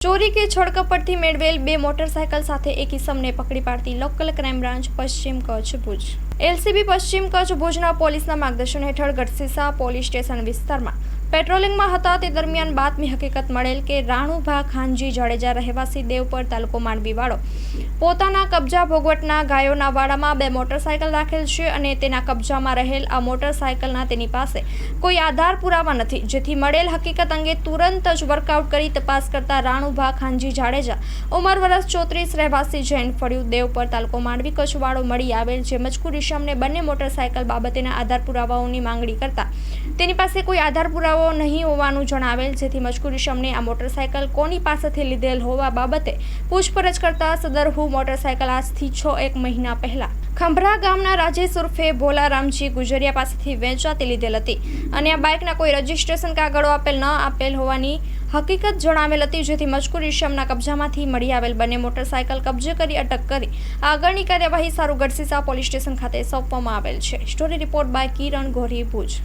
ચોરી કે છળકપટથી મેળવેલ 2 મોટરસાયકલ સાથે એક ઇસમને પકડી પાડતી લોકલ ક્રાઇમ બ્રાન્ચ પશ્ચિમ કચ્છ ભુજ। એલસીબી પશ્ચિમ કચ્છ ભુજના પોલીસના માર્ગદર્શન હેઠળ ગઢસીસા પોલીસ સ્ટેશન વિસ્તારમાં પેટ્રોલિંગમાં હતા તે દરમિયાન બાતમી હકીકત મળેલ કે રાણુભા ખાનજી જાડેજા રહેવાસી દેવપર તાલુકો માંડવી વાળો પોતાના કબજા ભોગવટના ગાયોના વાડામાં 2 મોટરસાયકલ રાખેલ છે અને તેના કબજામાં રહેલ આ મોટરસાયકલના તેની પાસે કોઈ આધાર પુરાવા નથી, જેથી મળેલ હકીકત અંગે તુરંત જ વર્કઆઉટ કરી તપાસ કરતા રાણુભા ખાનજી જાડેજા ઉંમર વર્ષ 34 રહેવાસી જૈન ફળિયું દેવપર તાલુકો માંડવી કચ્છ વાળો મળી આવેલ, જે મજકૂર ઇસમને બંને મોટરસાયકલ બાબતેના આધાર પુરાવાઓની માંગણી કરતા તેની પાસે કોઈ આધાર પુરાવો નહીં હોવાનું જણાવેલ, જેથી મજકૂર ઇસમને આ મોટરસાયકલ કોની પાસેથી લીધેલ હોવા બાબતે પૂછપરછ કરતા સદરહુ મોટરસાયકલ આજથી 6 મહિના પહેલા ખંભરા ગામના રાજેશ ઉર્ફે ભોલારામજી ગુજરિયા પાસેથી વેચાતી લીધેલ હતી અને આ બાઇકના કોઈ રજીસ્ટ્રેશન કાગળો ન આપેલ હોવાની હકીકત જણાવેલ હતી, જેથી મજકૂર ઇસમના કબજામાંથી મળી આવેલ બંને મોટરસાયકલ કબજે કરી અટક કરી આગળની કાર્યવાહી સારું ગઢસીસા પોલીસ સ્ટેશન ખાતે સોંપવામાં આવેલ છે। Story report by Kiran Gori, Bhuj.